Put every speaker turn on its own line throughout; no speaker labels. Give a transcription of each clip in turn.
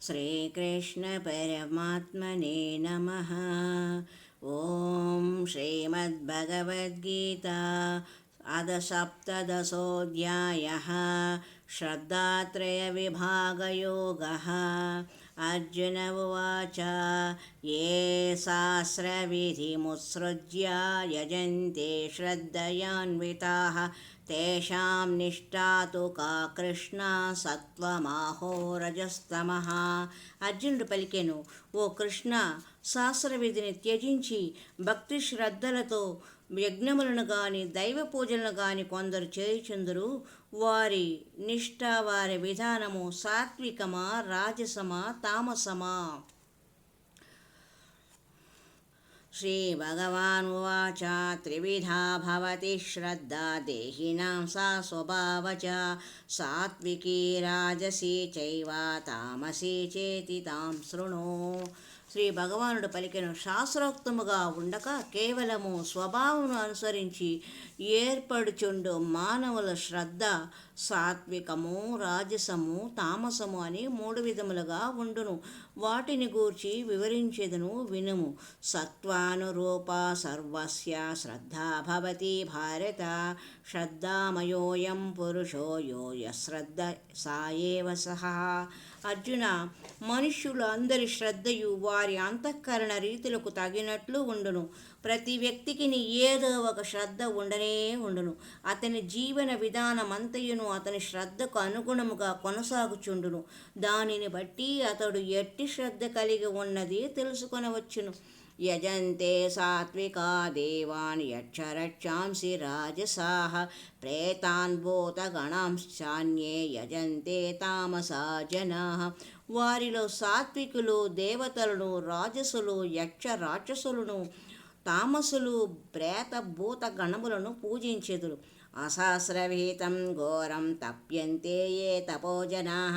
శ్రీకృష్ణ పరమాత్మనే నమః. ఓం శ్రీమద్భగవద్గీత అథ సప్తదశోऽధ్యాయः. శ్రద్ధాత్రయవిభాగయోగः. అర్జున ఉవాచ ఏ శాస్త్రవిధిముత్సృజ్య యజन्ते శ్రద్ధయాన్వితాః తేషాం నిష్ఠా తు కా కృష్ణ సత్వమాహో రజస్తమః. అర్జునుడు పలికెను, ఓ కృష్ణ, శాస్త్రవిధిని త్యజించి భక్తి శ్రద్ధలతో యజ్ఞములను గాని దైవ పూజలను గాని కొందరు చేయుచుందురు. వారి నిష్ఠ, వారి విధానము సాత్వికమా, రాజసమా, తామసమా? శ్రీభగవానువాచ త్రివిధా భవతి శ్రద్ధా దేహినాం సా స్వభావచ సాత్వికీ రాజసీ చైవ తామసీ చేతి తాం శృణు. శ్రీ భగవానుడు పలికెను, శాస్త్రోక్తముగా ఉండక కేవలము స్వభావమును అనుసరించి ఏర్పడుచుండు మానవుల శ్రద్ధ సాత్వికము, రాజసము, తామసము అని 3 విధములుగా ఉండును. వాటిని గూర్చి వివరించెదను వినుము. సత్వానురూప సర్వస్య శ్రద్ధా భవతి భారత. శ్రద్ధామయోయం పురుషో యో యశ్రద్ధ సాయేవ సహా. అర్జున, మనుష్యులు అందరి శ్రద్ధయు వారి అంతఃకరణ రీతులకు తగినట్లు ఉండును. ప్రతి వ్యక్తికి ఏదో ఒక శ్రద్ధ ఉండనే ఉండును. అతని జీవన విధానమంతయును అతని శ్రద్ధకు అనుగుణముగా కొనసాగుచుండును. దానిని బట్టి అతడు ఎట్టి శ్రద్ధ కలిగి ఉన్నది తెలుసుకొనవచ్చును. యజంతే సాత్వికా దేవాన్ యక్షరక్షాంసి రాజసాః ప్రేతాన్ భూతగణాంశ్చాన్యే యజంతే తామసా జనాః. వారిలో సాత్వికులు దేవతలను, రాజసులు, యక్ష రాక్షసులను, తామసులు ప్రేత భూత గణములను పూజించెదరు. అశాస్త్రవిహితం ఘోరం తప్యంతే ఏ తపోజనాః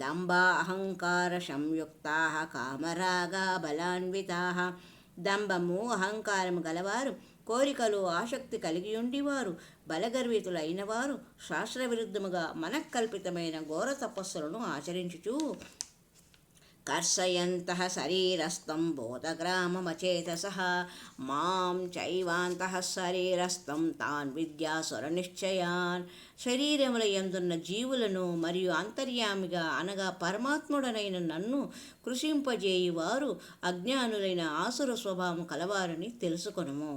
దంభ అహంకార సంయుక్తాః కామరాగ బలాన్వితాః. దంభము, అహంకారము గలవారు, కోరికలు, ఆసక్తి కలిగి ఉండివారు, బలగర్వితులైన వారు శాస్త్రవిరుద్ధముగా మనఃకల్పితమైన ఘోర తపస్సులను ఆచరించుచు కర్షయంతః శరీరస్థం భూతగ్రామమచేతసః మాం చైవాంతః శరీరస్థం తాన్ విద్యాసురనిశ్చయాన్. శరీరముల యందున్న జీవులను మరియు అంతర్యామిగా అనగా పరమాత్ముడనైన నన్ను కృషింపజేయువారు అజ్ఞానులైన ఆసుర స్వభావం కలవారని తెలుసుకొనుము.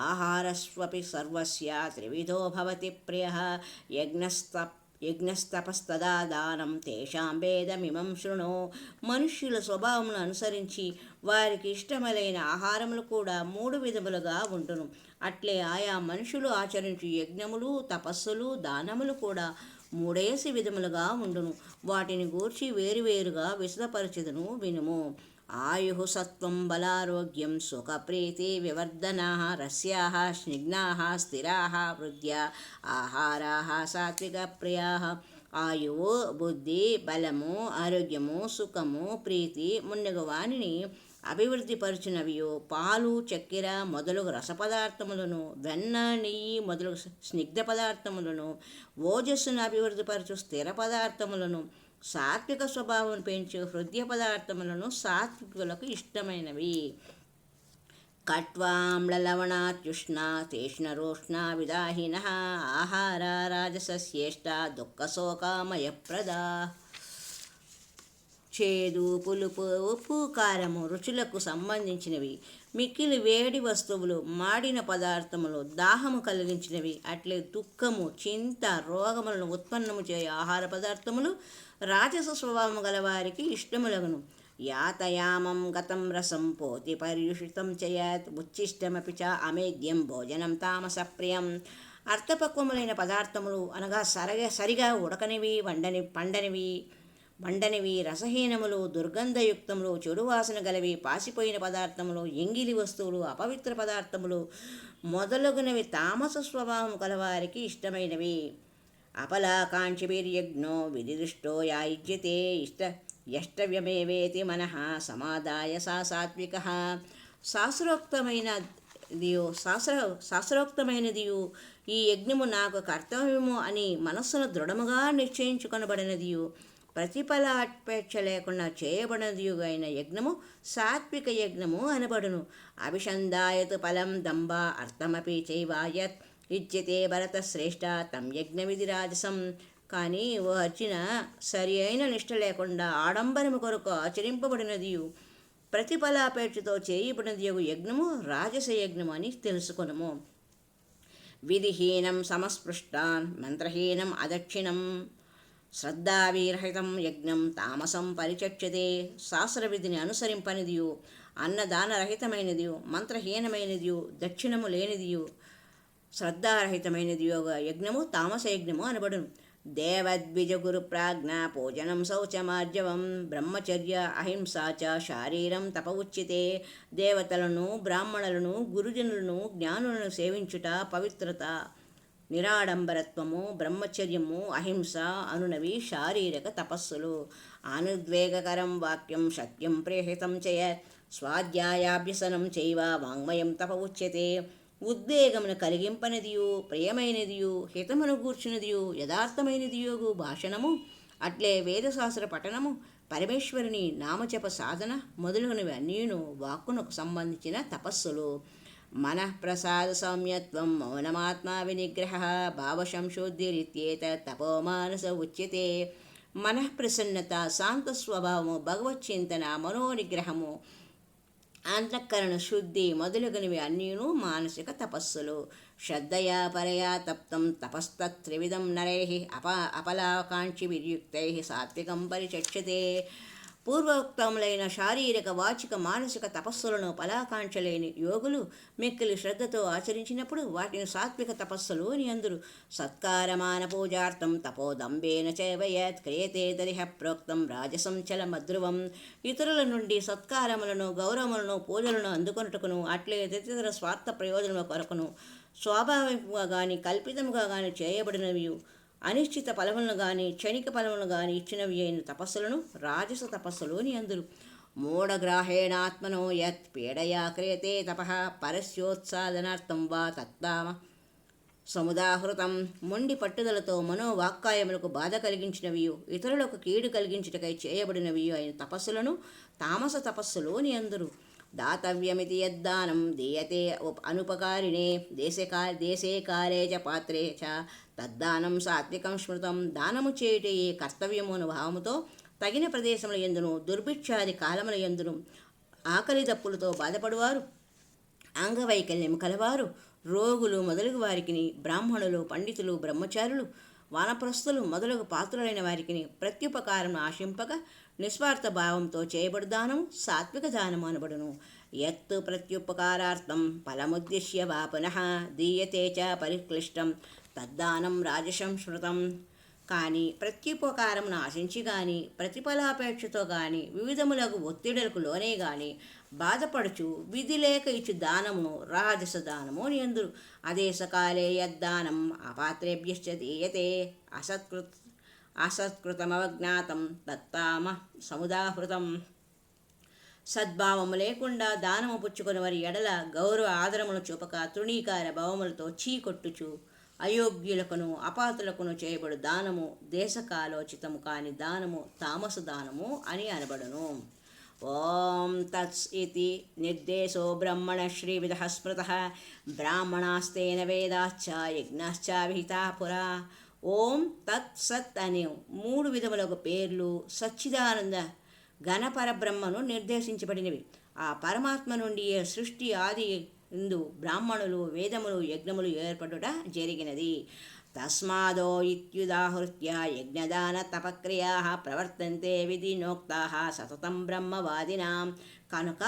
ఆహారస్వపి సర్వస్య త్రివిధో భవతి ప్రియః యజ్ఞస్తపస్తదా దానం తేషాం భేదమిమం శృణు. మనుష్యుల స్వభావమును అనుసరించి వారికి ఇష్టములైన ఆహారములు కూడా 3 విధములుగా ఉంటును. అట్లే ఆయా మనుషులు ఆచరించు యజ్ఞములు, తపస్సులు, దానములు కూడా 3 విధములుగా ఉండును. వాటిని గూర్చి వేరువేరుగా విశదపరచెదను వినుము. ఆయుః సత్వం బలారోగ్యం సుఖప్రీతి వివర్ధనాః రస్యాః స్నిగ్ధాః స్థిరాః వృద్ధ్యా ఆహారాః సాత్విక ప్రియాః. ఆయువు, బుద్ధి, బలము, ఆరోగ్యము, సుఖము, ప్రీతి మున్నగు వానిని అభివృద్ధిపరచునవియు పాలు, చక్కెర మొదలగు రసపదార్థములను, వెన్న, నెయ్యి మొదలగు స్నిగ్ధ పదార్థములను, ఓజస్సును అభివృద్ధిపరచు స్థిర పదార్థములను, సాత్విక స్వభావం పెంచు హృదయ పదార్థములను సాత్వికులకు ఇష్టమైనవి. కట్వామ్లలవణాత్యుష్ణ తీష్ణరోష్ణ విదాహినః ఆహార రాజసస్యేష్ట దుఃఖశోకామయప్రదా. చేదు, పులుపు, ఉప్పు, కారము రుచులకు సంబంధించినవి. మిక్కిలి వేడి వస్తువులు, మాడిన పదార్థములు దాహము కలిగించినవి. అట్లే దుఃఖము, చింత, రోగములను ఉత్పన్నము చేయు ఆహార పదార్థములు రాజస స్వభావము గలవారికి ఇష్టములగును. యాతయామం గతం రసం పోతి పర్యుషితం చేయత్ ఉచ్ఛిష్టమపి చ అమేద్యం భోజనం తామస ప్రియం. అర్థపక్వములైన పదార్థములు అనగా సరిగా ఉడకనివి, వండనివి, రసహీనములు, దుర్గంధయుక్తములు, చెడువాసన గలవి, పాసిపోయిన పదార్థములు, ఎంగిలి వస్తువులు, అపవిత్ర పదార్థములు మొదలగునవి తామస స్వభావం కలవారికి ఇష్టమైనవి. అపలాకాంక్షిభిర్యజ్ఞో విధిదృష్టో యాయుజ్యతే యష్టవ్యమేవేతి మనః సమాదాయ సా సాత్వికః. శాస్త్రోక్తమైనదియు ఈ యజ్ఞము నాకు కర్తవ్యము అని మనస్సును దృఢముగా నిశ్చయించుకొనబడినదియు ప్రతిఫలాపేక్ష లేకుండా చేయబడినదియుగైన యజ్ఞము సాత్విక యజ్ఞము అనబడును. అభిషందాయతు ఫలం దంభ అర్థమపి చైవాయత్ ఇచ్యతే భరత శ్రేష్ఠ తం యజ్ఞ విధి రాజసం. కానీ ఓ అర్జున, సరి అయిన నిష్ట లేకుండా ఆడంబరము కొరకు ఆచరింపబడినదియు ప్రతిఫలాపేక్షతో చేయబడినదియగు యజ్ఞము రాజస యజ్ఞము అని తెలుసుకొనుము. విధిహీనం సమస్పృష్టాన్ మంత్రహీనం అదక్షిణం శ్రద్ధావిరహితం యజ్ఞం తామసం పరిచక్షతే. శాస్త్రవిధిని అనుసరింపనిదియు అన్నదానరహితమైనదియు మంత్రహీనమైనదియు దక్షిణము లేనిదియు శ్రద్ధారహితమైనదియు యజ్ఞము తామస యజ్ఞము అనబడును. దేవద్విజ గురు ప్రాజ్ఞ పూజనం శౌచమార్జవం బ్రహ్మచర్య అహింసా చ శారీరం తప ఉచ్యతే. దేవతలను బ్రాహ్మణులను గురుజనులను జ్ఞానులను సేవించుట పవిత్రత, నిరాడంబరత్వము, బ్రహ్మచర్యము, అహింస అనునవి శారీరక తపస్సులు. అనుద్వేగకరం వాక్యం సత్యం ప్రేహితం చయ స్వాధ్యాయాభ్యసనం చైవ వాంగ్మయం తప ఉచ్యతే. ఉద్వేగమును కలిగింపనిదియు ప్రియమైనదియు హితమును గూర్చినదియు యథార్థమైనదియోగు భాషణము, అట్లే వేదశాస్త్ర పఠనము, పరమేశ్వరుని నామజప సాధన మొదలగునవి అన్నీను వాక్కునకు సంబంధించిన తపస్సులు. మనఃప్రసాద సౌమ్యత్వం మౌనమాత్మా వినిగ్రహ భావశంశోద్ధిరిత్యేత తపోమానస ఉచ్యతే. మనఃప్రసన్నత, శాంత స్వభావము, భగవచ్చింతన, మనోనిగ్రహము, అంతఃకరణ శుద్ధి మొదలగునవి అన్నీను మానసిక తపస్సులు. శ్రద్ధయా పరయా తప్తం తపస్తత్రివిధం నరైః అపలాకాంక్షి విర్యుక్తైః సాత్వికం పరిచక్షతే. పూర్వోక్తములైన శారీరక వాచిక మానసిక తపస్సులను ఫలాకాంక్షలేని యోగులు మిక్కిలి శ్రద్ధతో ఆచరించినప్పుడు వాటిని సాత్విక తపస్సులు అని అందురు. సత్కారమాన పూజార్థం తపోదంబేన చైవయత్ క్రియతే దరిహ ప్రోక్తం రాజసం చలమద్రువం. ఇతరుల నుండి సత్కారములను గౌరవములను పూజలను అందుకొనుటకును అట్లే తదితర స్వార్థ ప్రయోజనముల కొరకును స్వాభావికంగా గాని కల్పితముగా గాని చేయబడినవి అనిశ్చిత ఫలములను గాని క్షణిక ఫలములను గాని ఇచ్చినవి అయిన తపస్సులను రాజస తపస్సులు అని అందురు. మూఢగ్రాహేణాత్మనో యత్ పీడయా క్రియతే తపః పరస్యోత్సాదనార్థం వా తత్తామ సముదాహృతం. మొండి పట్టుదలతో మనోవాక్కాయములకు బాధ కలిగించినవియు ఇతరులకు కీడు కలిగించుటకై చేయబడినవియు అయిన తపస్సులను తామస తపస్సులు అని అందురు. దాతవ్యమితి యద్దానం దీయతే అనుపకారిణే దేశే కాలే చ పాత్రే చ తద్దానం సాత్వికం స్మృతం. దానము చేయుటే ఏ కర్తవ్యమును భావముతో తగిన ప్రదేశముల యందును దుర్భిక్షాది కాలముల యందును ఆకలి దప్పులతో బాధపడువారు, అంగవైకల్యం కలవారు, రోగులు మొదలగు వారికి, బ్రాహ్మణులు, పండితులు, బ్రహ్మచారులు, వానప్రస్థులు మొదలగు పాత్రులైన వారికి ప్రత్యుపకారం ఆశింపక నిస్వార్థ భావంతో చేయబడు దానము సాత్విక దానము అనబడును. యత్తు ప్రత్యుపకారార్థం ఫలముద్దిశ్య వా పునః దీయతే చ పరిక్లిష్టం తద్దానం రాజసం స్మృతం. కానీ ప్రత్యుపకారమును ఆశించి గాని ప్రతిఫలాపేక్షతో గాని వివిధములకు ఒత్తిడులకు లోనే గాని బాధపడుచు విధి లేక ఇచ్చు దానమును రాజస దానము అని అందురు. అదేశకాలే యద్దానం అపాత్రేభ్యశ్చ దీయతే అసత్కృతమవజ్ఞాతం తత్తామ సముదాహృతం. సద్భావము లేకుండా దానము పుచ్చుకొని వారి ఎడల గౌరవ ఆదరమును చూపక తృణీకార భావములతో చీకొట్టుచు అయోగ్యులకును అపాత్రులకును చేయబడు దానము దేశకాలోచితము కాని దానము తామస దానము అని అనబడును. ఓం తత్స్ ఇతి నిర్దేశో బ్రహ్మణ శ్రీవిధ స్మృతః బ్రాహ్మణాస్తేన వేదాశ్చ యజ్ఞాశ్చ విహితా పురా. ఓం తత్ సత్ అనే 3 విధములకు పేర్లు సచ్చిదానంద ఘనపరబ్రహ్మను నిర్దేశించబడినవి. ఆ పరమాత్మ నుండి సృష్టి ఆది ఇందు బ్రాహ్మణులు వేదములు యజ్ఞములు ఏర్పడుట జరిగినది. తస్మాదో ఇత్యుదాహృత్య యజ్ఞదాన తపక్రియా ప్రవర్తంతే విధినోక్తా సతతం బ్రహ్మవాదినాం. కనుక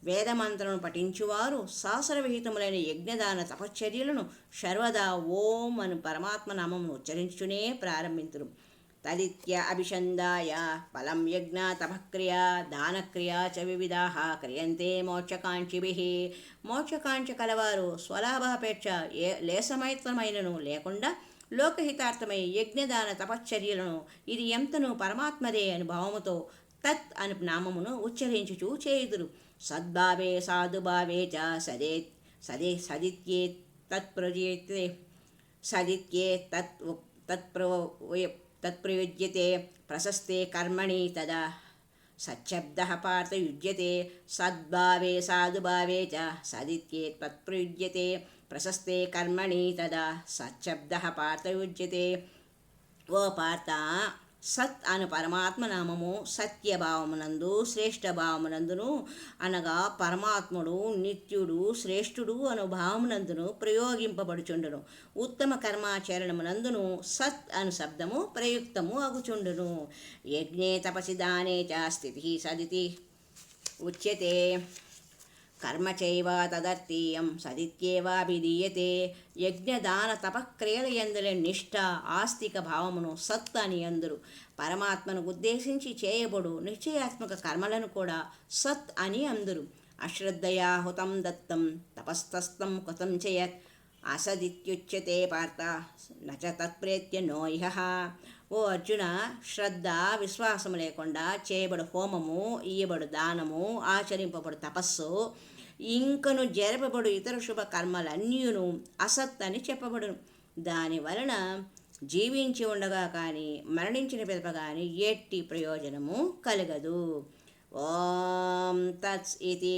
వేదమంత్రను పఠించువారు శాస్త్రవిహితములైన యజ్ఞదాన తపశ్చర్యలను సర్వదా ఓం అను పరమాత్మ నామమును ఉచ్చరించునే ప్రారంభింతురు. తదిత్య అభిషందాయ ఫలం యజ్ఞ తపక్రియా దానక్రియా చ వివిధాః క్రియంతే మోక్షకాంక్షిభిః. మోక్షకాంక్ష కలవారు స్వలాభాపేక్ష లేసమైత్రమైనను లేకుండా లోకహితార్థమై యజ్ఞదాన తపశ్చర్యలను ఇది ఎంతను పరమాత్మదే అని భావముతో తత్ అను నామమును ఉచ్చరించుచూ చేయుదురు. సద్భావే సాధుభావే చ సదిత్యే తత్ప్రజేతే సదిత్యే తత్ప్రయుజ్యతే ప్రశస్తే కర్మణి తదా సచ్చబ్దః పార్థ యుజ్యతే సద్భావే సాధుభావే చ సదిత్యేత్ తత్ప్రయుజ్యతే ప్రశస్తే కర్మణి తదా సచ్చబ్దః పార్థ యుజ్యతే. ఓ పార్థ, సత్ అను పరమాత్మ నామము సత్యభావమునందు శ్రేష్ఠభావమునందును అనగా పరమాత్ముడు నిత్యుడు శ్రేష్ఠుడు అను భావమునందును ప్రయోగింపబడుచుండును. ఉత్తమ కర్మాచరణమునందును సత్ అను శబ్దము ప్రయుక్తము అగుచుండును. యజ్ఞే తపసి దానే చ స్థితి సదితి ఉచ్యతే. కర్మ చైవ తదర్థీయం సదిత్యేవాభిధీయతే. యజ్ఞదాన తపక్రియల యందుల నిష్ఠ ఆస్తిక భావమును సత్ అని అందురు. పరమాత్మను ఉద్దేశించి చేయబడు నిశ్చయాత్మక కర్మలను కూడా సత్ అని అందురు. అశ్రద్ధయా హుతం దత్తం తపస్తస్తం కృతం చేయత్ అసదిత్యుచ్యతే పార్థ నచ తత్ప్రేత్య నో ఇహ. ఓ అర్జున, శ్రద్ధ విశ్వాసము లేకుండా చేయబడు హోమము, ఇయ్యబడు దానము, ఆచరింపబడు తపస్సు, ఇంకను జరపబడు ఇతర శుభ కర్మలన్నీయును అసత్ అని చెప్పబడును. దాని వలన జీవించి ఉండగా కానీ మరణించిన పిదప కానీ ఎట్టి ప్రయోజనము కలగదు. ఓం తత్స్ ఇతి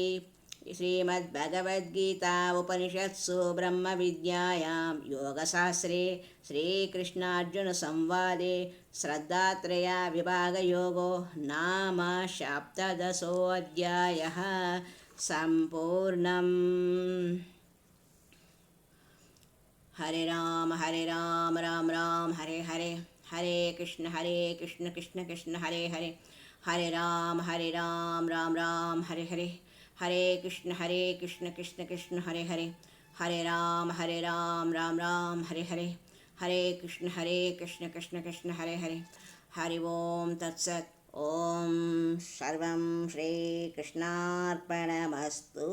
శ్రీమద్భగవద్గీతా ఉపనిషత్సు బ్రహ్మ విద్యాయాం యోగశాస్త్రే శ్రీకృష్ణార్జున సంవాదే శ్రద్ధాత్రయ విభాగయోగో నామ సప్తదశోऽధ్యాయః సంపూర్ణం. హరే రామ రామ రామ హరే హరే, హరే కృష్ణ కృష్ణ కృష్ణ హరే హరే, హరే రామ రామ రామ హరే హరే, హరే కృష్ణ కృష్ణ కృష్ణ హరే హరే, హరే రామ రామ రామ హరే హరే, హరే కృష్ణ కృష్ణ కృష్ణ హరే హరే. హరి ఓం తత్సత్. ఓం సర్వం శ్రీకృష్ణార్పణమస్తు.